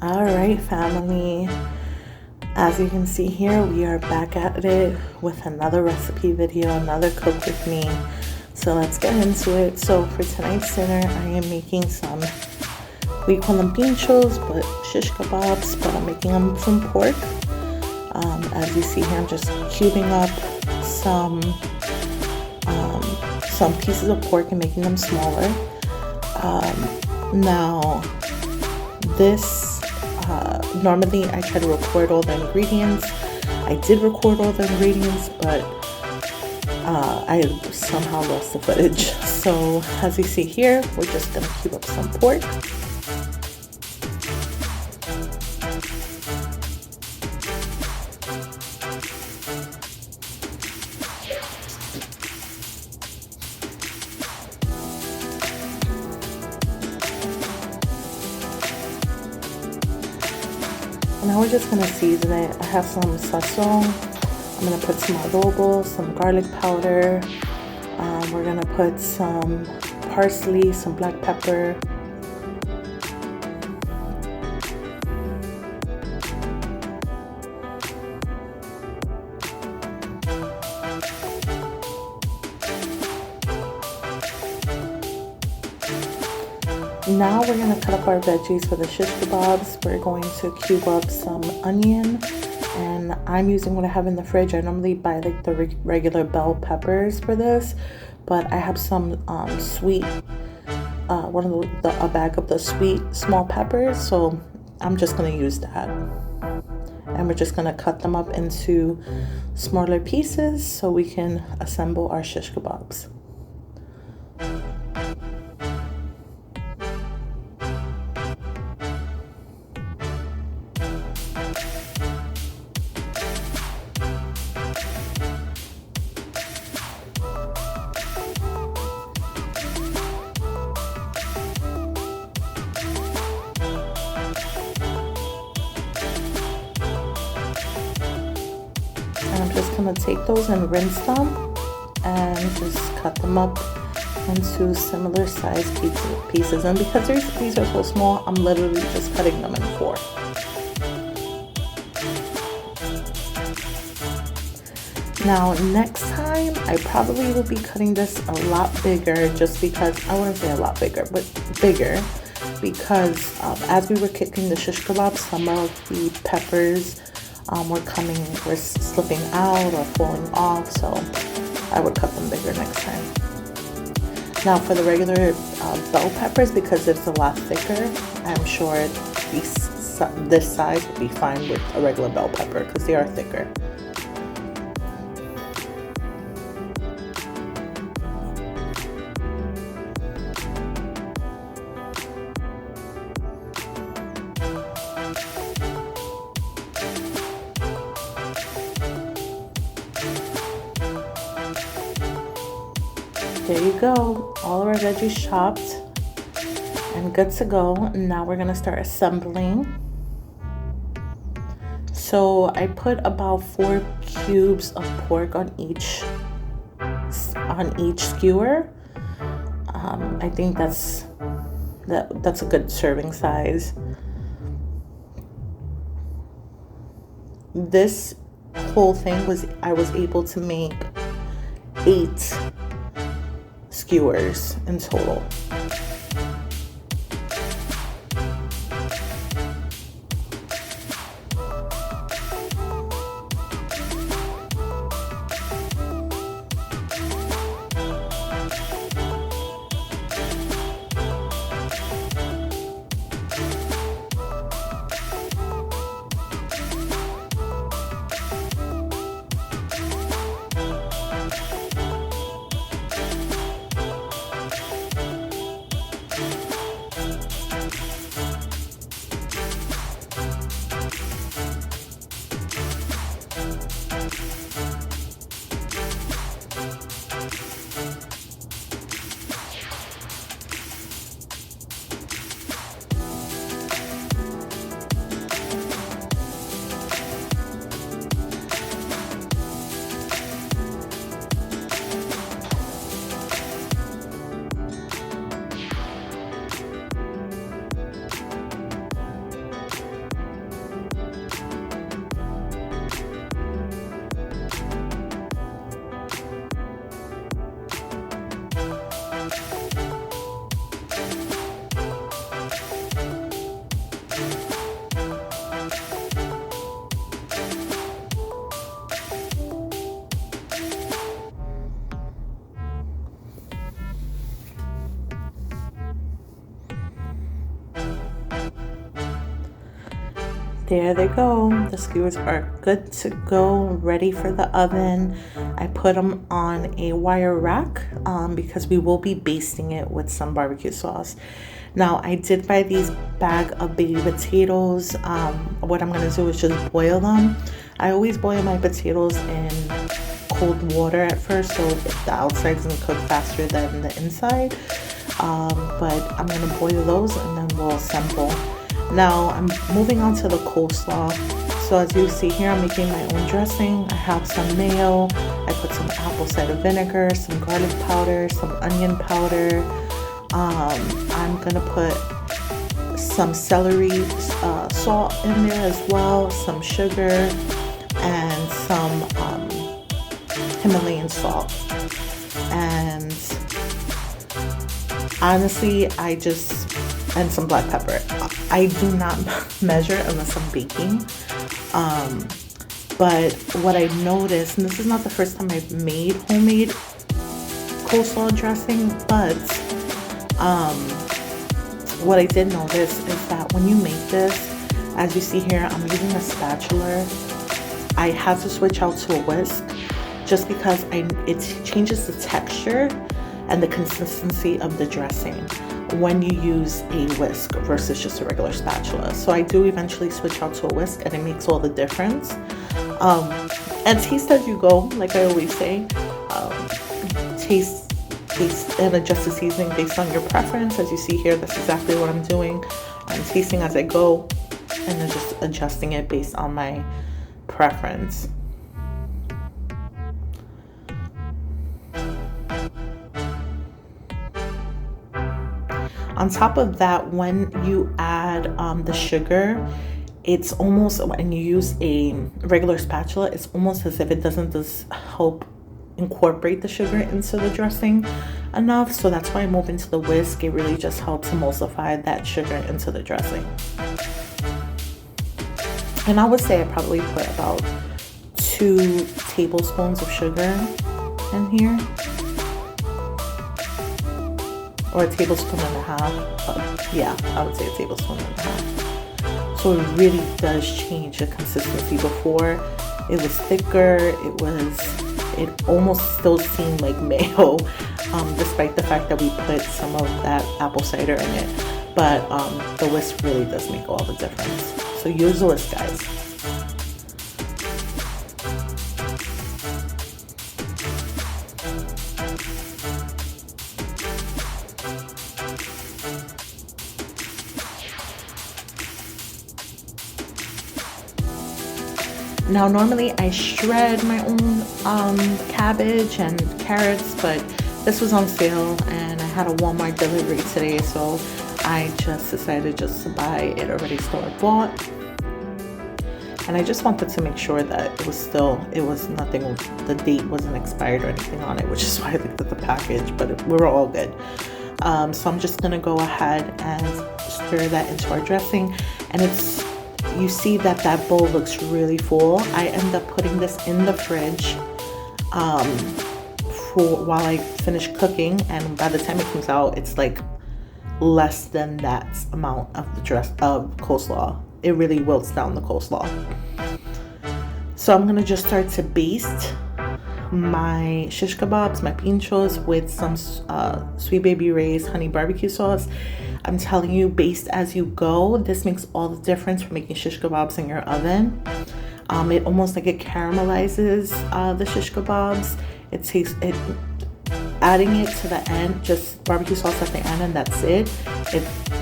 All right, family. As you can see here, we are back at it with another recipe video, another cook with me. So let's get into it. So for tonight's dinner, I am making some, we call them pinchos, but shish kebabs, but I'm making them from pork. As you see here, I'm just cubing up some pieces of pork and making them smaller. Now, this normally I try to record all the ingredients. I did record all the ingredients, but I somehow lost the footage. So as you see here, we're just gonna cube up some pork. Now we're just gonna season it. I have some sazon. I'm gonna put some adobo, some garlic powder. We're gonna put some parsley, some black pepper. Now we're going to cut up our veggies for the shish kebabs. We're going to cube up some onion, and I'm using what I have in the fridge. I normally buy like the regular bell peppers for this, but I have some sweet, a bag of the sweet small peppers, so I'm just going to use that. And we're just going to cut them up into smaller pieces so we can assemble our shish kebabs. I'm just gonna take those and rinse them and just cut them up into similar sized pieces. And because these are so small, I'm literally just cutting them in 4. Now next time, I probably will be cutting this a lot bigger, just because, I wouldn't say a lot bigger, but bigger, because as we were cooking the shish kebab, some of the peppers were slipping out or falling off, so I would cut them bigger next time. Now for the regular bell peppers, because it's a lot thicker, I'm sure this size would be fine with a regular bell pepper because they are thicker. There you go, all of our veggies chopped and good to go. Now we're gonna start assembling. So I put about 4 cubes of pork on each skewer. I think that's a good serving size. This whole thing I was able to make 8 skewers in total. There they go. The skewers are good to go, ready for the oven. I put them on a wire rack because we will be basting it with some barbecue sauce. Now, I did buy these bag of baby potatoes. What I'm going to do is just boil them. I always boil my potatoes in cold water at first, so the outside doesn't cook faster than the inside. But I'm going to boil those and then we'll assemble. Now I'm moving on to the coleslaw. So as you see here, I'm making my own dressing. I have some mayo. I put some apple cider vinegar, some garlic powder, some onion powder. I'm gonna put some celery salt in there as well, some sugar, and some Himalayan salt. And honestly, and some black pepper. I do not measure unless I'm baking. But what I noticed, and this is not the first time I've made homemade coleslaw dressing, but what I did notice is that when you make this, as you see here, I'm using a spatula. I had to switch out to a whisk just because it changes the texture and the consistency of the dressing when you use a whisk versus just a regular spatula. So I do eventually switch out to a whisk, and it makes all the difference. And taste as you go, like I always say. Taste and adjust the seasoning based on your preference. As you see here, that's exactly what I'm doing. I'm tasting as I go and then just adjusting it based on my preference. On top of that, when you add the sugar, it's almost, when you use a regular spatula, it's almost as if it doesn't just help incorporate the sugar into the dressing enough. So that's why I move into the whisk. It really just helps emulsify that sugar into the dressing. And I would say I probably put about 2 tablespoons of sugar in here, or a tablespoon and a half. Yeah, I would say a tablespoon and a half. So it really does change the consistency. Before, it was thicker. It almost still seemed like mayo, despite the fact that we put some of that apple cider in it. But the whisk really does make all the difference. So use the whisk, guys. Now, normally I shred my own cabbage and carrots, but this was on sale and I had a Walmart delivery today, so I just decided just to buy it already store-bought. And I just wanted to make sure that it was nothing, the date wasn't expired or anything on it, which is why I looked at the package, but we were all good. So I'm just gonna go ahead and stir that into our dressing, and you see that bowl looks really full. I end up putting this in the fridge while I finish cooking, and by the time it comes out, it's like less than that amount of of coleslaw. It really wilts down the coleslaw. So I'm gonna just start to baste my shish kebabs, my pinchos, with some Sweet Baby Ray's honey barbecue sauce. I'm telling you, baste as you go. This makes all the difference for making shish kebabs in your oven. It almost like it caramelizes the shish kebabs. Adding it to the end, just barbecue sauce at the end, and that's it.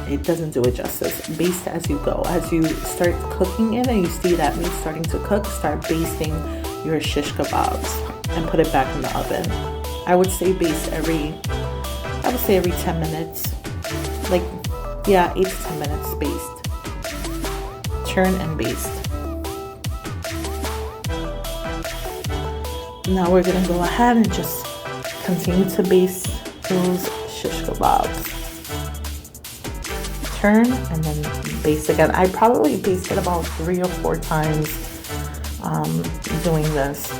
It doesn't do it justice. Baste as you go. As you start cooking it and you see that meat starting to cook, start basting your shish kebabs and put it back in the oven. I would say baste every 10 minutes. 8 to 10 minutes baste. Turn and baste. Now we're gonna go ahead and just continue to baste those shish kebabs. Turn and then baste again. I probably basted about 3 or 4 times doing this.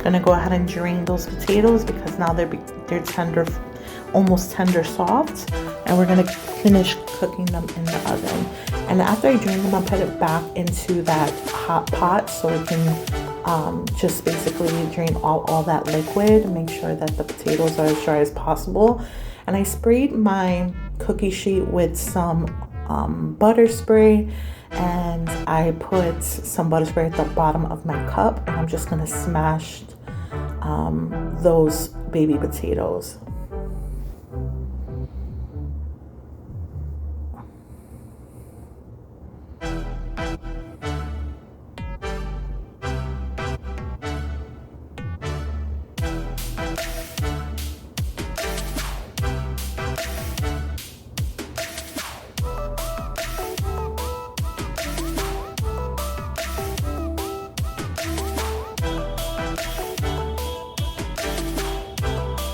Gonna go ahead and drain those potatoes because now they're tender, almost tender soft, and we're gonna finish cooking them in the oven. And after I drain them, I'll put it back into that hot pot so it can just basically drain all that liquid. Make sure that the potatoes are as dry as possible. And I sprayed my cookie sheet with some butter spray, and I put some butter spray at the bottom of my cup, and I'm just gonna smash those baby potatoes.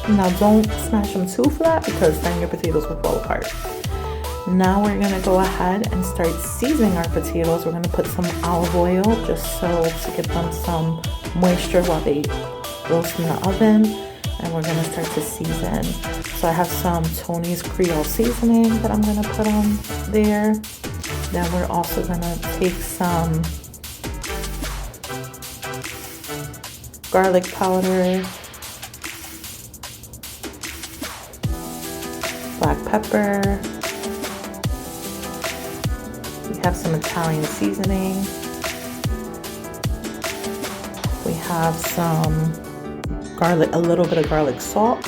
Now don't smash them too flat because then your potatoes will fall apart. Now we're gonna go ahead and start seasoning our potatoes. We're gonna put some olive oil just so to give them some moisture while they roast in the oven. And we're gonna start to season. So I have some Tony's Creole seasoning that I'm gonna put on there. Then we're also gonna take some garlic powder, black pepper. We have some Italian seasoning. We have some garlic, a little bit of garlic salt.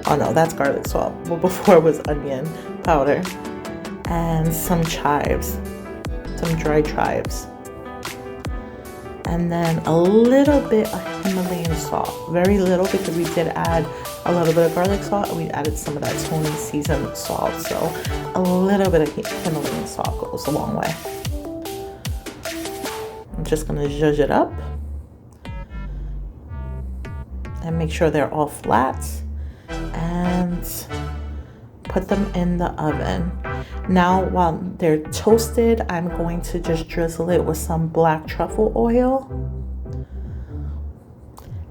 Oh no, that's garlic salt. Well, before it was onion powder. And some chives, some dry chives. And then a little bit of Himalayan salt. Very little because we did add a little bit of garlic salt and we added some of that Tony seasoned salt. So a little bit of Himalayan salt goes a long way. I'm just gonna zhuzh it up and make sure they're all flat and put them in the oven. Now while they're toasted, I'm going to just drizzle it with some black truffle oil.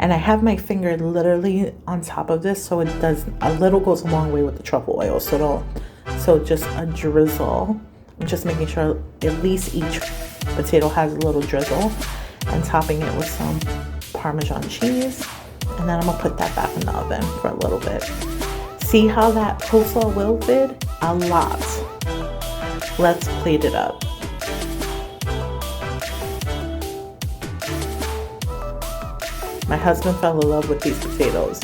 And I have my finger literally on top of this, so it does, a little goes a long way with the truffle oil. So just a drizzle. I'm just making sure at least each potato has a little drizzle, and topping it with some Parmesan cheese. And then I'm gonna put that back in the oven for a little bit. See how that coleslaw wilted? A lot. Let's plate it up. My husband fell in love with these potatoes.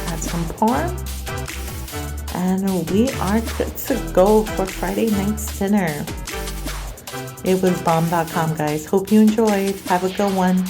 Add some parm. And we are good to go for Friday night's dinner. It was bomb.com, guys. Hope you enjoyed. Have a good one.